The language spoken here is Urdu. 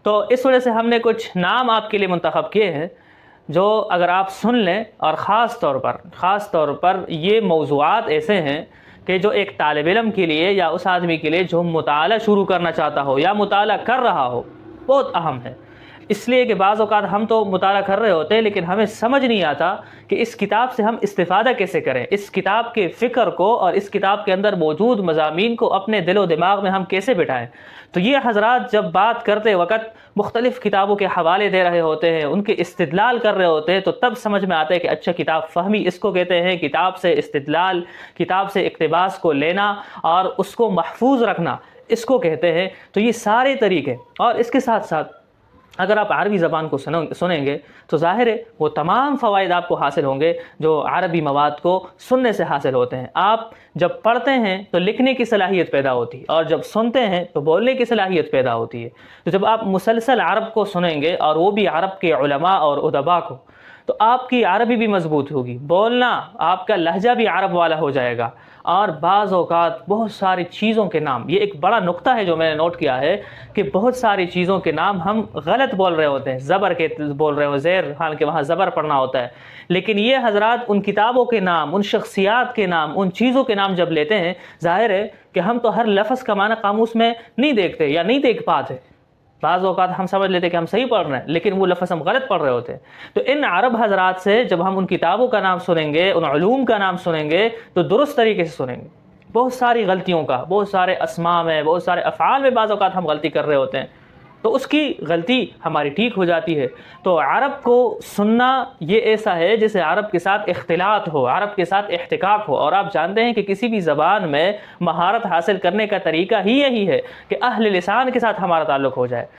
تو اس وجہ سے ہم نے کچھ نام آپ کے لیے منتخب کیے ہیں جو اگر آپ سن لیں، اور خاص طور پر یہ موضوعات ایسے ہیں کہ جو ایک طالب علم کے لیے یا اس آدمی کے لیے جو مطالعہ شروع کرنا چاہتا ہو یا مطالعہ کر رہا ہو بہت اہم ہے۔ اس لیے کہ بعض اوقات ہم تو مطالعہ کر رہے ہوتے ہیں لیکن ہمیں سمجھ نہیں آتا کہ اس کتاب سے ہم استفادہ کیسے کریں، اس کتاب کے فکر کو اور اس کتاب کے اندر موجود مضامین کو اپنے دل و دماغ میں ہم کیسے بٹھائیں۔ تو یہ حضرات جب بات کرتے وقت مختلف کتابوں کے حوالے دے رہے ہوتے ہیں، ان کے استدلال کر رہے ہوتے ہیں، تو تب سمجھ میں آتا ہے کہ اچھا کتاب فہمی اس کو کہتے ہیں، کتاب سے استدلال، کتاب سے اقتباس کو لینا اور اس کو محفوظ رکھنا اس کو کہتے ہیں۔ تو یہ سارے طریقے، اور اس کے ساتھ ساتھ اگر آپ عربی زبان کو سنیں گے تو ظاہر ہے وہ تمام فوائد آپ کو حاصل ہوں گے جو عربی مواد کو سننے سے حاصل ہوتے ہیں۔ آپ جب پڑھتے ہیں تو لکھنے کی صلاحیت پیدا ہوتی ہے، اور جب سنتے ہیں تو بولنے کی صلاحیت پیدا ہوتی ہے۔ تو جب آپ مسلسل عرب کو سنیں گے اور وہ بھی عرب کے علماء اور ادباء کو، تو آپ کی عربی بھی مضبوط ہوگی، بولنا آپ کا لہجہ بھی عرب والا ہو جائے گا۔ اور بعض اوقات بہت ساری چیزوں کے نام، یہ ایک بڑا نقطہ ہے جو میں نے نوٹ کیا ہے کہ بہت ساری چیزوں کے نام ہم غلط بول رہے ہوتے ہیں، زبر کے بول رہے ہو، زیر حال کے وہاں زبر پڑھنا ہوتا ہے۔ لیکن یہ حضرات ان کتابوں کے نام، ان شخصیات کے نام، ان چیزوں کے نام جب لیتے ہیں، ظاہر ہے کہ ہم تو ہر لفظ کا معنی قاموس میں نہیں دیکھتے یا نہیں دیکھ پاتے۔ بعض اوقات ہم سمجھ لیتے کہ ہم صحیح پڑھ رہے ہیں لیکن وہ لفظ ہم غلط پڑھ رہے ہوتے ہیں۔ تو ان عرب حضرات سے جب ہم ان کتابوں کا نام سنیں گے، ان علوم کا نام سنیں گے، تو درست طریقے سے سنیں گے۔ بہت ساری غلطیوں کا، بہت سارے اسماء میں، بہت سارے افعال میں بعض اوقات ہم غلطی کر رہے ہوتے ہیں، تو اس کی غلطی ہماری ٹھیک ہو جاتی ہے۔ تو عرب کو سننا یہ ایسا ہے جیسے عرب کے ساتھ اختلاط ہو، عرب کے ساتھ احتکاک ہو۔ اور آپ جانتے ہیں کہ کسی بھی زبان میں مہارت حاصل کرنے کا طریقہ ہی یہی ہے کہ اہل لسان کے ساتھ ہمارا تعلق ہو جائے۔